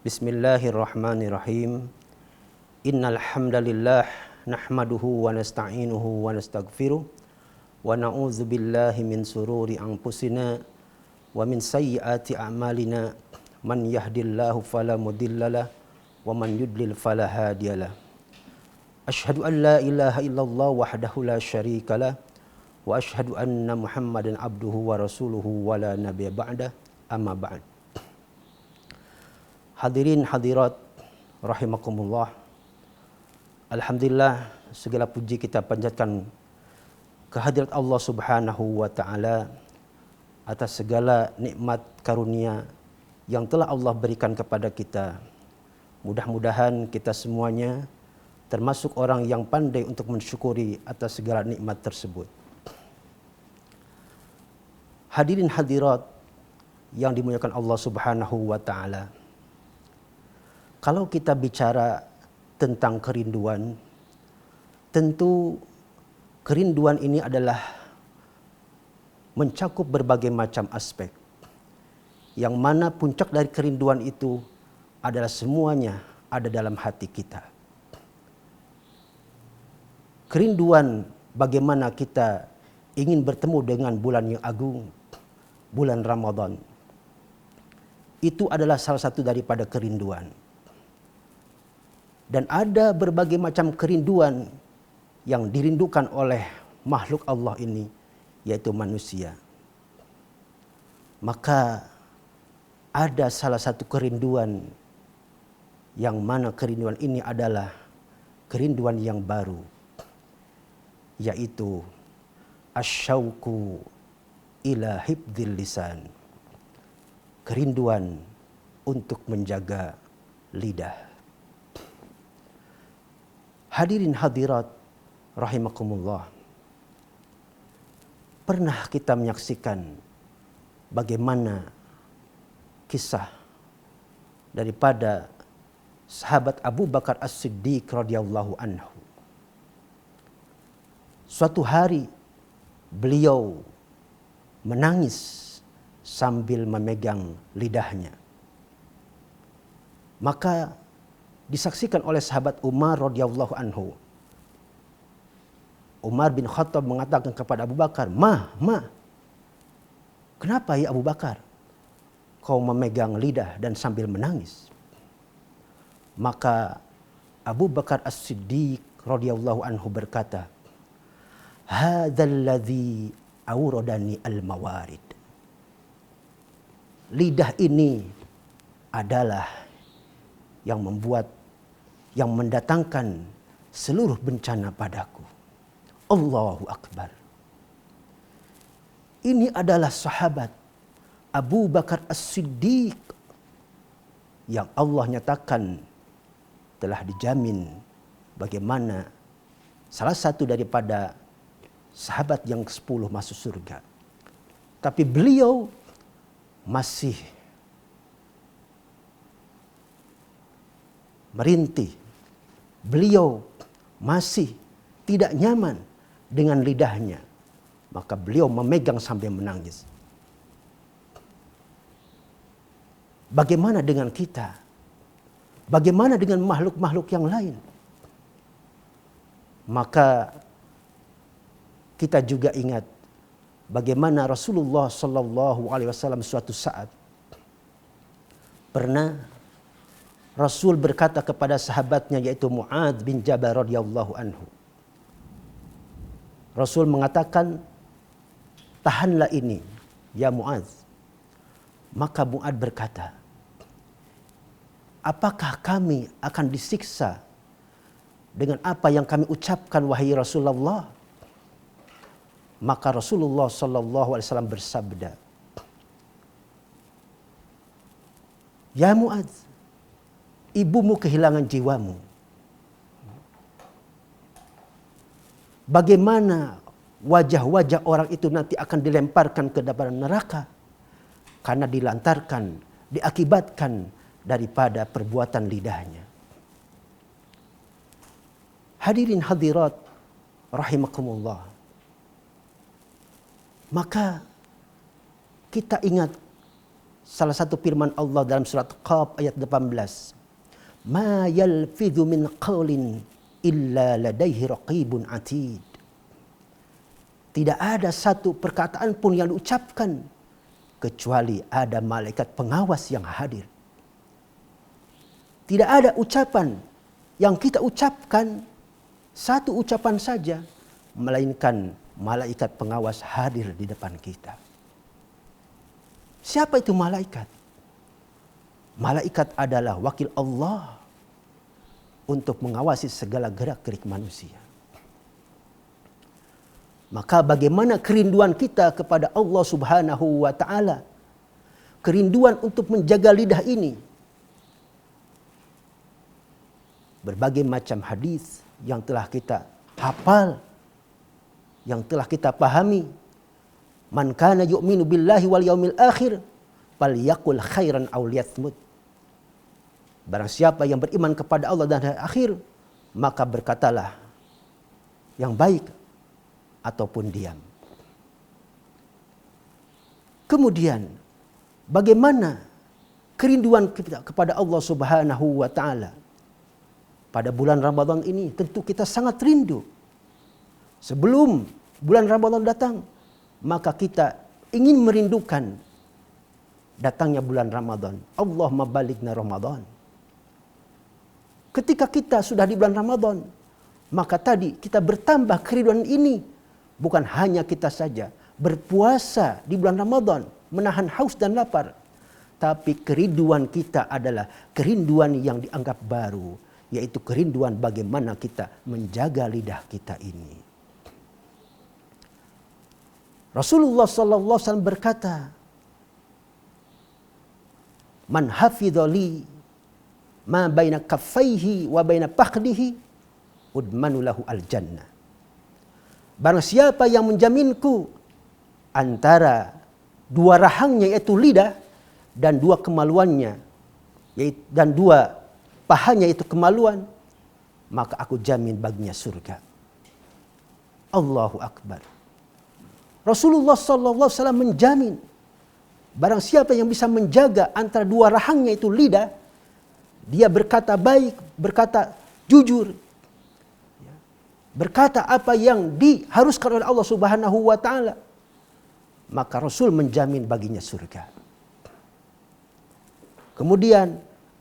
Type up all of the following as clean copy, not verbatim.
Bismillahirrahmanirrahim. Innal hamdalillah nahmaduhu wa nasta'inuhu wa nastaghfiruh wa na'udzu billahi min sururi anfusina wa min sayyiati a'malina. Man yahdihillahu fala mudhillalah wa man yudlil fala hadiyalah. Asyhadu an la ilaha illallah wahdahu la syarikalah wa asyhadu anna Muhammadan abduhu wa rasuluhu wa la nabiyya ba'dah. Amma ba'd. Hadirin hadirat rahimakumullah. Alhamdulillah, segala puji kita panjatkan kehadirat Allah Subhanahu wa taala atas segala nikmat karunia yang telah Allah berikan kepada kita. Mudah-mudahan kita semuanya termasuk orang yang pandai untuk mensyukuri atas segala nikmat tersebut. Hadirin hadirat yang dimuliakan Allah Subhanahu wa taala. Kalau kita bicara tentang kerinduan, tentu kerinduan ini adalah mencakup berbagai macam aspek. Yang mana puncak dari kerinduan itu adalah semuanya ada dalam hati kita. Kerinduan bagaimana kita ingin bertemu dengan bulan yang agung, bulan Ramadan. Itu adalah salah satu daripada kerinduan. Dan ada berbagai macam kerinduan yang dirindukan oleh makhluk Allah ini, yaitu manusia. Maka ada salah satu kerinduan yang mana kerinduan ini adalah kerinduan yang baru, yaitu asyauqu ila hifdzil lisan. Kerinduan untuk menjaga lidah. Hadirin hadirat rahimakumullah. Pernah kita menyaksikan bagaimana kisah daripada sahabat Abu Bakar As-Siddiq radhiyallahu anhu. Suatu hari beliau menangis sambil memegang lidahnya. Maka disaksikan oleh sahabat Umar radhiyallahu anhu. Umar bin Khattab mengatakan kepada Abu Bakar, Ma, kenapa ya Abu Bakar kau memegang lidah dan sambil menangis? Maka Abu Bakar As-Siddiq radhiyallahu anhu berkata, Hadzal ladzi awradani al-mawarid. Lidah ini adalah yang mendatangkan seluruh bencana padaku. Allahu Akbar. Ini adalah sahabat Abu Bakar As-Siddiq yang Allah nyatakan telah dijamin bagaimana salah satu daripada sahabat yang ke-10 masuk surga. Tapi beliau masih merintih. Beliau masih tidak nyaman dengan lidahnya. Maka beliau memegang sambil menangis. Bagaimana dengan kita? Bagaimana dengan makhluk-makhluk yang lain? Maka kita juga ingat bagaimana Rasulullah sallallahu alaihi wasallam suatu saat pernah Rasul berkata kepada sahabatnya yaitu Mu'adz bin Jabal radhiyallahu anhu. Rasul mengatakan, tahanlah ini ya Mu'adz. Maka Mu'adz berkata, apakah kami akan disiksa dengan apa yang kami ucapkan wahai Rasulullah? Maka Rasulullah sallallahu alaihi wasallam bersabda, ya Mu'adz, ibumu kehilangan jiwamu. Bagaimana wajah-wajah orang itu nanti akan dilemparkan ke dalam neraka karena dilantarkan, diakibatkan daripada perbuatan lidahnya. Hadirin hadirat rahimakumullah. Maka kita ingat salah satu firman Allah dalam surat Qaf ayat 18. Ma yalfidhu min qawlin illa ladaihi raqibun atid. Tidak ada satu perkataan pun yang diucapkan kecuali ada malaikat pengawas yang hadir. Tidak ada ucapan yang kita ucapkan, satu ucapan saja, melainkan malaikat pengawas hadir di depan kita. Siapa itu malaikat? Malaikat adalah wakil Allah untuk mengawasi segala gerak-gerik manusia. Maka bagaimana kerinduan kita kepada Allah Subhanahu wa taala? Kerinduan untuk menjaga lidah ini. Berbagai macam hadis yang telah kita hafal, yang telah kita pahami. Man kana yu'minu billahi wal yaumil akhir falyaqul khairan aw liyasmut. Barang siapa yang beriman kepada Allah dan hari akhir, maka berkatalah yang baik ataupun diam. Kemudian bagaimana kerinduan kita kepada Allah Subhanahu wa taala? Pada bulan Ramadan ini tentu kita sangat rindu. Sebelum bulan Ramadan datang, maka kita ingin merindukan datangnya bulan Ramadan. Allahumma balighna Ramadan. Ketika kita sudah di bulan Ramadan, maka tadi kita bertambah kerinduan ini. Bukan hanya kita saja berpuasa di bulan Ramadan, menahan haus dan lapar. Tapi kerinduan kita adalah kerinduan yang dianggap baru, yaitu kerinduan bagaimana kita menjaga lidah kita ini. Rasulullah SAW berkata, Man hafidha li ma baina kaffaihi wa baina fakhdihi udmanu lahu al-jannah. Barang siapa yang menjaminku antara dua rahangnya yaitu lidah dan dua kemaluannya dan dua pahanya itu kemaluan, maka aku jamin baginya surga. Allahu Akbar. Rasulullah SAW menjamin barang siapa yang bisa menjaga antara dua rahangnya itu lidah, dia berkata baik, berkata jujur, berkata apa yang diharuskan oleh Allah Subhanahu wa taala, maka Rasul menjamin baginya surga. Kemudian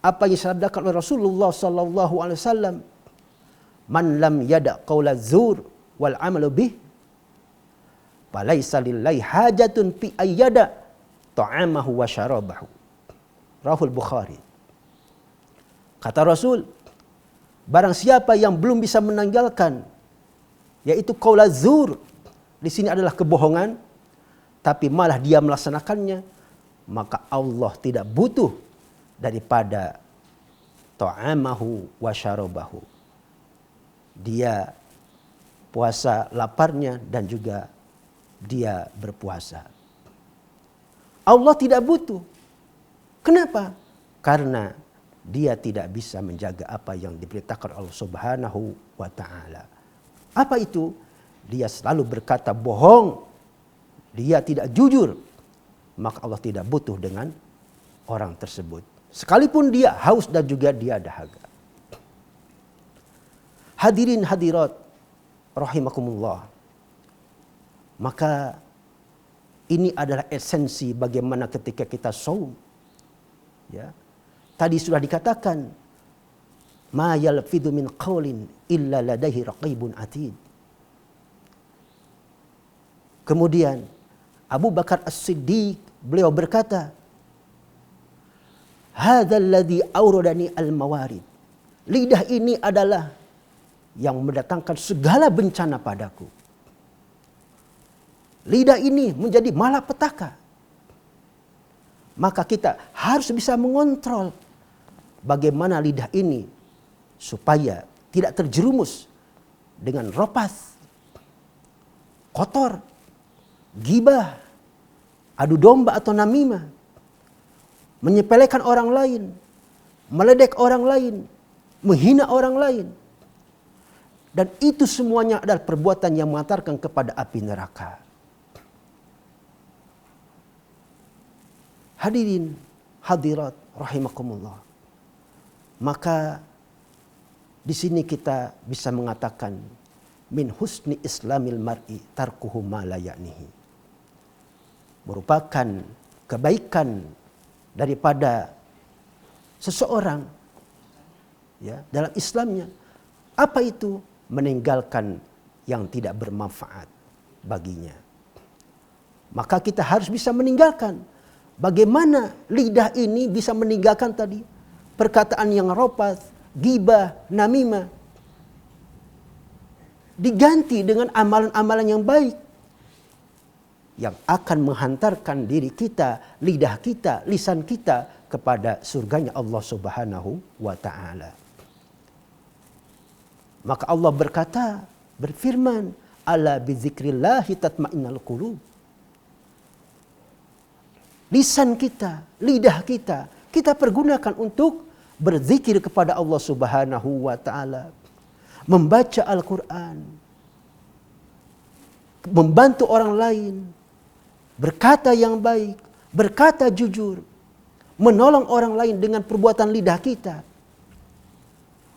apa yang disabdakan oleh Rasulullah sallallahu alaihi wasallam, man lam yada' qaula zur wal amalu bih falaisa lillahi hajatun fi ayyada ta'amahu wa syarabahu. Rahul Bukhari. Kata Rasul, barang siapa yang belum bisa menanggalkan yaitu qaula zur, di sini adalah kebohongan, tapi malah dia melaksanakannya, maka Allah tidak butuh daripada ta'amahu wa syarabahu. Dia puasa laparnya dan juga dia berpuasa. Allah tidak butuh. Kenapa? Karena dia tidak bisa menjaga apa yang diperintahkan Allah Subhanahu wa taala. Apa itu? Dia selalu berkata bohong. Dia tidak jujur. Maka Allah tidak butuh dengan orang tersebut. Sekalipun dia haus dan juga dia dahaga. Hadirin hadirat rahimakumullah. Maka ini adalah esensi bagaimana ketika kita saum. Ya. Tadi sudah dikatakan, ma yalfidhu min qawlin illa ladaihi raqibun atid. Kemudian Abu Bakar As-Siddiq beliau berkata, hadzal ladzi awradani al-mawarid. Lidah ini adalah yang mendatangkan segala bencana padaku. Lidah ini menjadi malapetaka. Maka kita harus bisa mengontrol bagaimana lidah ini supaya tidak terjerumus dengan ropas, kotor, gibah, adu domba atau namimah, menyepelekan orang lain, meledek orang lain, menghina orang lain. Dan itu semuanya adalah perbuatan yang mengantarkan kepada api neraka. Hadirin hadirat rahimakumullah. Maka di sini kita bisa mengatakan min husni islamil mar'i tarkuhu ma la ya'nihi. Merupakan kebaikan daripada seseorang ya dalam Islamnya. Apa itu? Meninggalkan yang tidak bermanfaat baginya. Maka kita harus bisa meninggalkan. Bagaimana lidah ini bisa meninggalkan tadi perkataan yang rapath, ghibah, namimah, diganti dengan amalan-amalan yang baik yang akan menghantarkan diri kita, lidah kita, lisan kita kepada surganya Allah Subhanahu wa taala. Maka Allah berfirman, ala bizikrillahi tatmainnul qulub. Lisan kita, lidah kita pergunakan untuk berzikir kepada Allah Subhanahu wa taala, membaca Al-Qur'an, membantu orang lain, berkata yang baik, berkata jujur, menolong orang lain dengan perbuatan lidah kita,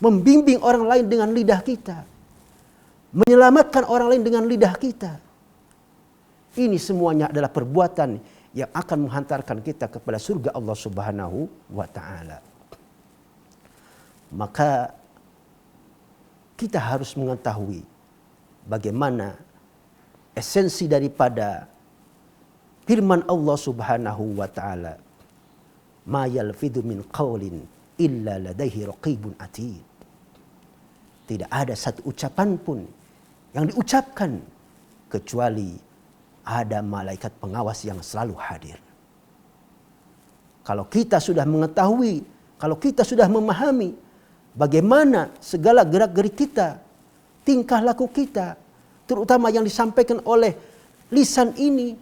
membimbing orang lain dengan lidah kita, menyelamatkan orang lain dengan lidah kita. Ini semuanya adalah perbuatan yang akan menghantarkan kita kepada surga Allah Subhanahu wa taala. Maka kita harus mengetahui bagaimana esensi daripada firman Allah Subhanahu wa taala, ma yalfidhu min qaulin illa ladaihi raqibun atid. Tidak ada satu ucapan pun yang diucapkan kecuali ada malaikat pengawas yang selalu hadir. Kalau kita sudah mengetahui, kalau kita sudah memahami bagaimana segala gerak-gerik kita, tingkah laku kita, terutama yang disampaikan oleh lisan ini,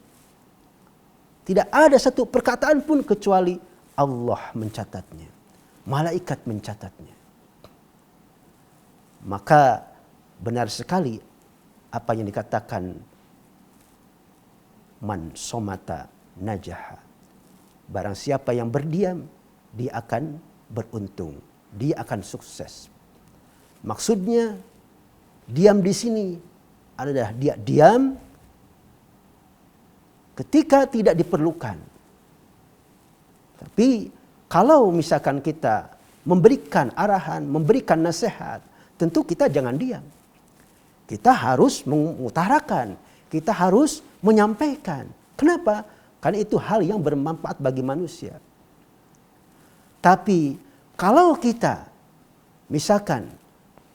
tidak ada satu perkataan pun kecuali Allah mencatatnya, malaikat mencatatnya. Maka benar sekali apa yang dikatakan man somata najaha. Barang siapa yang berdiam, dia akan beruntung, dia akan sukses. Maksudnya diam di sini adalah dia diam ketika tidak diperlukan. Tapi kalau misalkan kita memberikan arahan, memberikan nasihat, tentu kita jangan diam. Kita harus mengutarakan, kita harus menyampaikan. Kenapa? Karena itu hal yang bermanfaat bagi manusia. Tapi kalau kita misalkan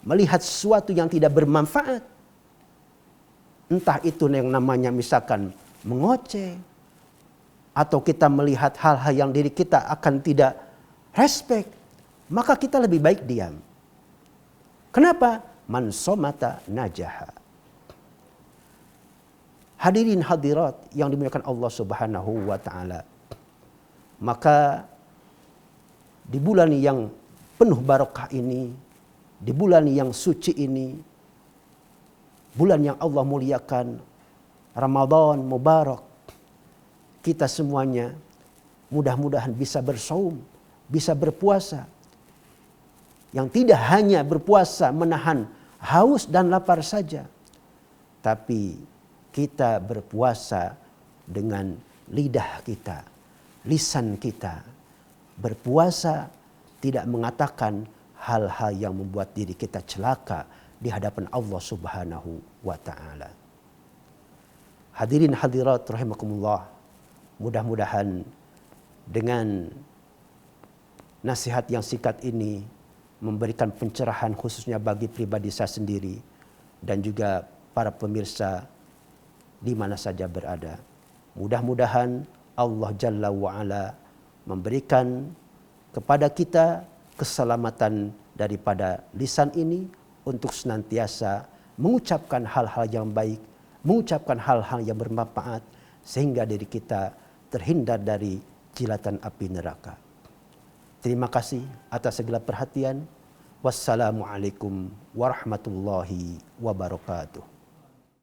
melihat sesuatu yang tidak bermanfaat, entah itu yang namanya misalkan mengoceh, atau kita melihat hal-hal yang diri kita akan tidak respect, maka kita lebih baik diam. Kenapa? Man somata najaha. Hadirin hadirat yang dimuliakan Allah Subhanahu wa taala. Maka di bulan yang penuh barokah ini, di bulan yang suci ini, bulan yang Allah muliakan, Ramadan Mubarak, kita semuanya mudah-mudahan bisa bersaum, bisa berpuasa. Yang tidak hanya berpuasa menahan haus dan lapar saja, tapi kita berpuasa dengan lidah kita, lisan kita. Berpuasa tidak mengatakan hal-hal yang membuat diri kita celaka di hadapan Allah Subhanahu wa taala. Hadirin hadirat rahimakumullah, mudah-mudahan dengan nasihat yang singkat ini memberikan pencerahan khususnya bagi pribadi saya sendiri dan juga para pemirsa di mana saja berada. Mudah-mudahan Allah Jalla wa'ala memberikan kepada kita keselamatan daripada lisan ini untuk senantiasa mengucapkan hal-hal yang baik, mengucapkan hal-hal yang bermanfaat sehingga diri kita terhindar dari jilatan api neraka. Terima kasih atas segala perhatian. Wassalamualaikum warahmatullahi wabarakatuh.